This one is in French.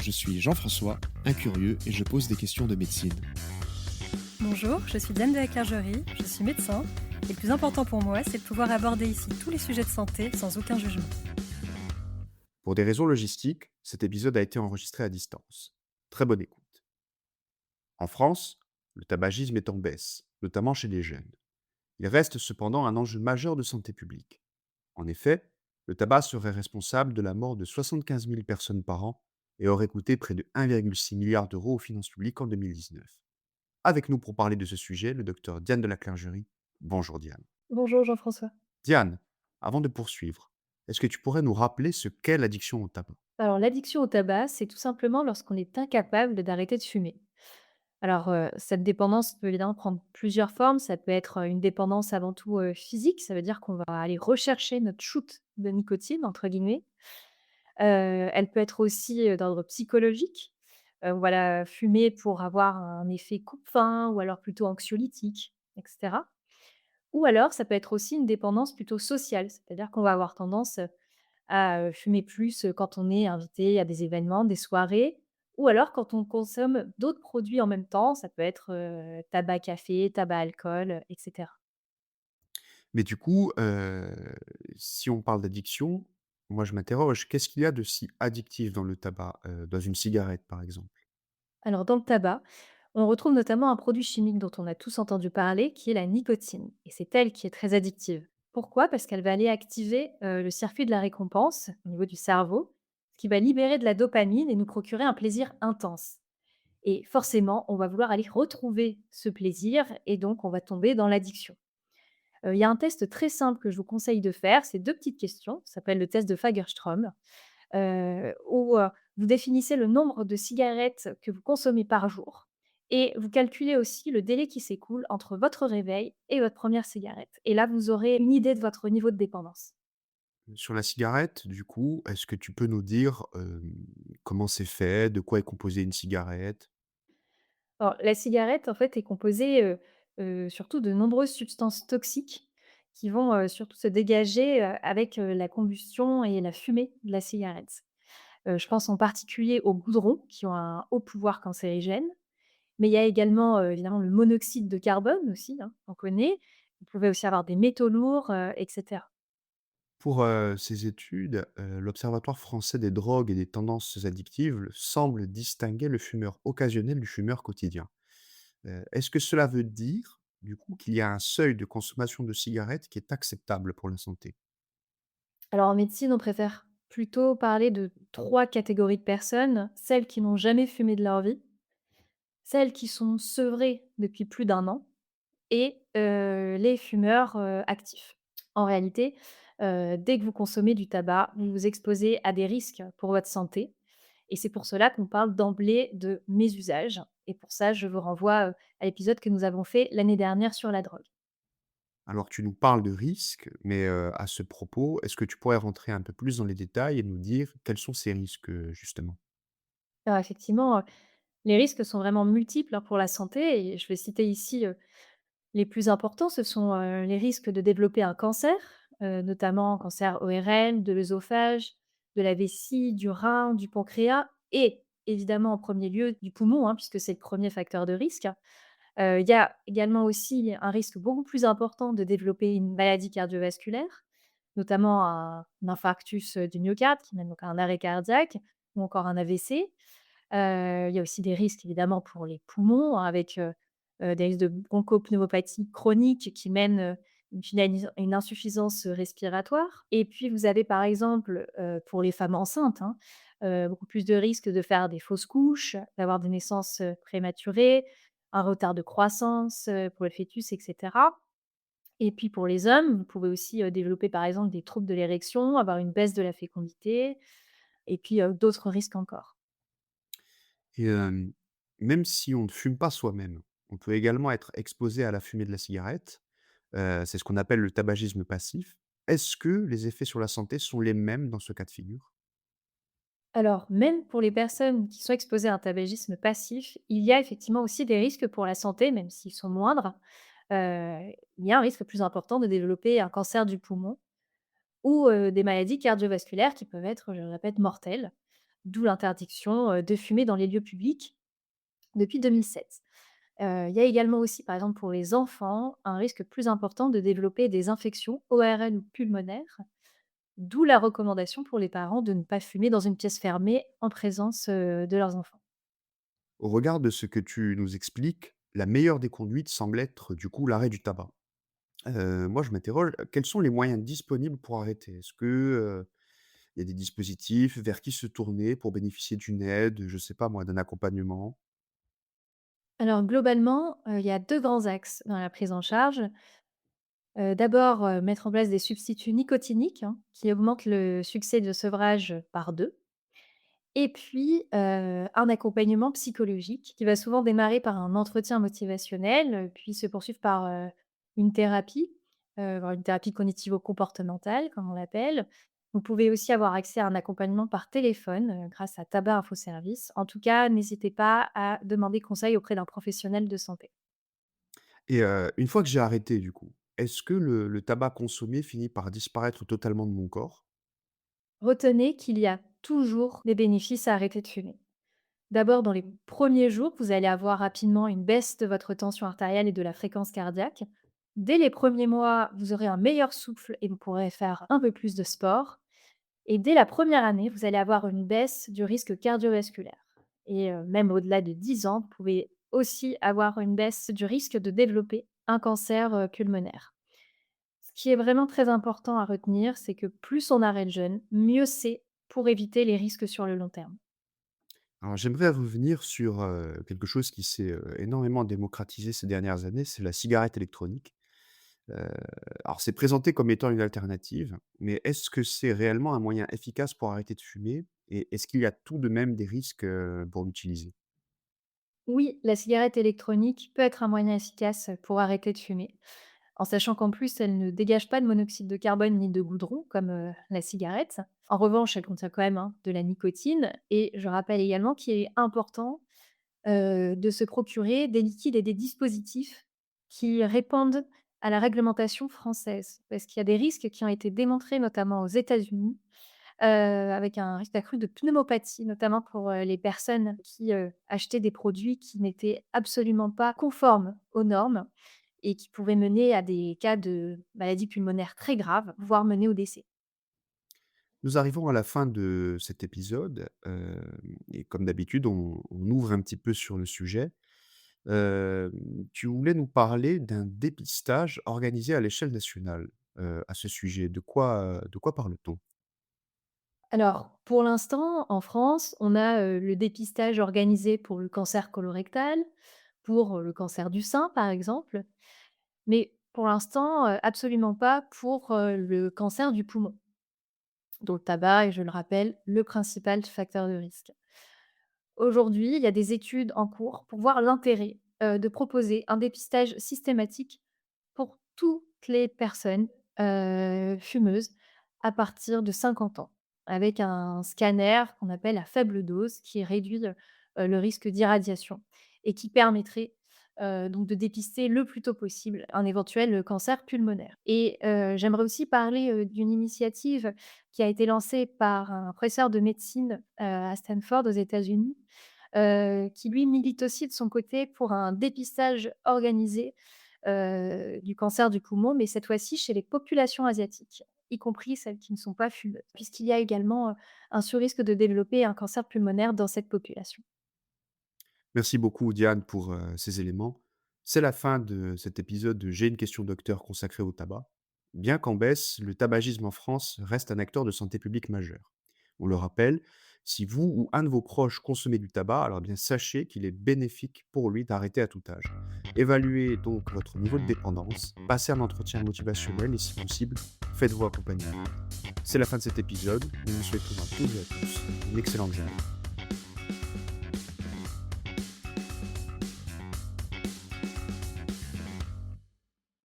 je suis Jean-François, un curieux et je pose des questions de médecine. Bonjour, je suis Diane de la Clergerie, je suis médecin et le plus important pour moi, c'est de pouvoir aborder ici tous les sujets de santé sans aucun jugement. Pour des raisons logistiques, cet épisode a été enregistré à distance. Très bonne écoute. En France, le tabagisme est en baisse, notamment chez les jeunes. Il reste cependant un enjeu majeur de santé publique. En effet, le tabac serait responsable de la mort de 75 000 personnes par an et aurait coûté près de 1,6 milliard d'euros aux finances publiques en 2019. Avec nous pour parler de ce sujet, le docteur Diane de la Clergerie. Bonjour Diane. Bonjour Jean-François. Diane, avant de poursuivre, est-ce que tu pourrais nous rappeler ce qu'est l'addiction au tabac? Alors l'addiction au tabac, c'est tout simplement lorsqu'on est incapable d'arrêter de fumer. Alors cette dépendance peut évidemment prendre plusieurs formes. Ça peut être une dépendance avant tout physique, ça veut dire qu'on va aller rechercher notre shoot de nicotine, entre guillemets. Elle peut être aussi d'ordre psychologique. Voilà, fumer pour avoir un effet coupe-faim ou alors plutôt anxiolytique, etc. Ou alors, ça peut être aussi une dépendance plutôt sociale, c'est-à-dire qu'on va avoir tendance, à, fumer plus, quand on est invité à des événements, des soirées ou alors quand on consomme d'autres produits en même temps. Ça peut être, tabac café, tabac alcool, et cetera. Mais du coup, si on parle d'addiction, moi je m'interroge, qu'est-ce qu'il y a de si addictif dans le tabac, dans une cigarette par exemple? Alors dans le tabac, on retrouve notamment un produit chimique dont on a tous entendu parler, qui est la nicotine et c'est elle qui est très addictive. Pourquoi? Parce qu'elle va aller activer, le circuit de la récompense au niveau du cerveau, ce qui va libérer de la dopamine et nous procurer un plaisir intense. Et forcément, on va vouloir aller retrouver ce plaisir et donc on va tomber dans l'addiction. Il y a un test très simple que je vous conseille de faire, c'est 2 petites questions, ça s'appelle le test de Fagerström, où, vous définissez le nombre de cigarettes que vous consommez par jour et vous calculez aussi le délai qui s'écoule entre votre réveil et votre première cigarette et là, vous aurez une idée de votre niveau de dépendance. Sur la cigarette, du coup, est-ce que tu peux nous dire, comment c'est fait? De quoi est composée une cigarette? Alors, la cigarette, en fait, est composée, surtout de nombreuses substances toxiques qui vont, surtout se dégager, avec, la combustion et la fumée de la cigarette. Je pense en particulier aux goudrons qui ont un haut pouvoir cancérigène, mais il y a également, évidemment le monoxyde de carbone aussi, hein, on connaît. Vous pouvez aussi avoir des métaux lourds, et cetera. Pour, ces études, l'Observatoire français des drogues et des tendances addictives semble distinguer le fumeur occasionnel du fumeur quotidien. Est-ce que cela veut dire, du coup, qu'il y a un seuil de consommation de cigarettes qui est acceptable pour la santé? Alors en médecine, on préfère plutôt parler de 3 catégories de personnes: celles qui n'ont jamais fumé de leur vie, celles qui sont sevrées depuis plus d'un an et les fumeurs, actifs. En réalité, dès que vous consommez du tabac, vous vous exposez à des risques pour votre santé et c'est pour cela qu'on parle d'emblée de mésusage et pour ça, je vous renvoie, à l'épisode que nous avons fait l'année dernière sur la drogue. Alors tu nous parles de risques, mais, à ce propos, est-ce que tu pourrais rentrer un peu plus dans les détails et nous dire quels sont ces risques, justement? Alors effectivement, les risques sont vraiment multiples, hein, pour la santé et je vais citer ici, les plus importants. Ce sont, les risques de développer un cancer, notamment cancer ORL, de l'œsophage, de la vessie, du rein, du pancréas et évidemment en premier lieu du poumon, hein, puisque c'est le premier facteur de risque. Il y a également aussi un risque beaucoup plus important de développer une maladie cardiovasculaire, notamment un infarctus, du myocarde qui mène donc à un arrêt cardiaque ou encore un AVC. Il y a aussi des risques évidemment pour les poumons hein, avec, des risques de bronchopneumopathie chronique qui mènent, une insuffisance, respiratoire et puis vous avez par exemple, pour les femmes enceintes, hein, beaucoup plus de risques de faire des fausses couches, d'avoir des naissances, prématurées, un retard de croissance, pour le fœtus et cetera et puis pour les hommes, vous pouvez aussi, développer par exemple des troubles de l'érection, avoir une baisse de la fécondité et puis, d'autres risques encore. Et même si on ne fume pas soi-même, on peut également être exposé à la fumée de la cigarette. C'est ce qu'on appelle le tabagisme passif. Est-ce que les effets sur la santé sont les mêmes dans ce cas de figure? Alors, même pour les personnes qui sont exposées à un tabagisme passif, il y a effectivement aussi des risques pour la santé, même s'ils sont moindres. Il y a un risque plus important de développer un cancer du poumon ou des maladies cardiovasculaires qui peuvent être, je le répète, mortelles. d'où l'interdiction de fumer dans les lieux publics depuis 2007. Il y a également aussi, par exemple, pour les enfants, un risque plus important de développer des infections ORL ou pulmonaires, d'où la recommandation pour les parents de ne pas fumer dans une pièce fermée en présence de leurs enfants. Au regard de ce que tu nous expliques, la meilleure des conduites semble être du coup l'arrêt du tabac. Moi je m'interroge, quels sont les moyens disponibles pour arrêter? Est-ce que, il y a des dispositifs? Vers qui se tourner pour bénéficier d'une aide, je sais pas moi, d'un accompagnement? Alors globalement, il y a 2 grands axes dans la prise en charge. D'abord, mettre en place des substituts nicotiniques, hein, qui augmentent le succès de sevrage par 2. Et puis, un accompagnement psychologique qui va souvent démarrer par un entretien motivationnel, puis se poursuivre par, une thérapie, voire une thérapie cognitivo-comportementale comme on l'appelle. Vous pouvez aussi avoir accès à un accompagnement par téléphone, grâce à Tabac Info Service. En tout cas, n'hésitez pas à demander conseil auprès d'un professionnel de santé. Et une fois que j'ai arrêté du coup, est-ce que le tabac consommé finit par disparaître totalement de mon corps? Retenez qu'il y a toujours des bénéfices à arrêter de fumer. D'abord, dans les premiers jours, vous allez avoir rapidement une baisse de votre tension artérielle et de la fréquence cardiaque. Dès les premiers mois, vous aurez un meilleur souffle et vous pourrez faire un peu plus de sport. Et dès la première année, vous allez avoir une baisse du risque cardiovasculaire. Et même au-delà de 10 ans, vous pouvez aussi avoir une baisse du risque de développer un cancer pulmonaire. Ce qui est vraiment très important à retenir, c'est que plus on arrête jeune, mieux c'est pour éviter les risques sur le long terme. Alors j'aimerais revenir sur, quelque chose qui s'est, énormément démocratisé ces dernières années, c'est la cigarette électronique. Heu, alors c'est présenté comme étant une alternative, mais est-ce que c'est réellement un moyen efficace pour arrêter de fumer? Et est-ce qu'il y a tout de même des risques, pour l'utiliser? Oui, la cigarette électronique peut être un moyen efficace pour arrêter de fumer, en sachant qu'en plus, elle ne dégage pas de monoxyde de carbone ni de goudron comme la cigarette. En revanche, elle contient quand même hein, de la nicotine. Et je rappelle également qu'il est important de se procurer des liquides et des dispositifs qui répondent à la réglementation française. Parce qu'il y a des risques qui ont été démontrés, notamment aux États-Unis, avec un risque accru de pneumopathie, notamment pour, les personnes qui, achetaient des produits qui n'étaient absolument pas conformes aux normes et qui pouvaient mener à des cas de maladies pulmonaires très graves, voire mener au décès. Nous arrivons à la fin de cet épisode, et comme d'habitude, on ouvre un petit peu sur le sujet. Hem, Tu voulais nous parler d'un dépistage organisé à l'échelle nationale, à ce sujet. De quoi parle-t-on? Alors, pour l'instant, en France, on a, le dépistage organisé pour le cancer colorectal, pour, le cancer du sein, par exemple, mais pour l'instant, absolument pas pour, le cancer du poumon, dont le tabac est, je le rappelle, le principal facteur de risque. Aujourd'hui, il y a des études en cours pour voir l'intérêt, de proposer un dépistage systématique pour toutes les personnes, fumeuses à partir de 50 ans, avec un scanner qu'on appelle à faible dose qui réduit, le risque d'irradiation et qui permettrait, donc de dépister le plus tôt possible un éventuel, cancer pulmonaire. Et j'aimerais aussi parler, d'une initiative qui a été lancée par un professeur de médecine, à Stanford aux États-Unis, qui lui milite aussi de son côté pour un dépistage organisé, du cancer du poumon, mais cette fois-ci chez les populations asiatiques, y compris celles qui ne sont pas fumeuses, puisqu'il y a également, un surrisque de développer un cancer pulmonaire dans cette population. Merci beaucoup Diane pour, ces éléments. C'est la fin de cet épisode de «J'ai une question docteur» consacré au tabac. Bien qu'en baisse, le tabagisme en France reste un acteur de santé publique majeur. On le rappelle, si vous ou un de vos proches consommez du tabac, alors bien sachez qu'il est bénéfique pour lui d'arrêter à tout âge. Évaluez donc votre niveau de dépendance, passez un entretien motivationnel et si possible, faites-vous accompagner. C'est la fin de cet épisode. Nous vous souhaitons à toutes et à tous une excellente journée.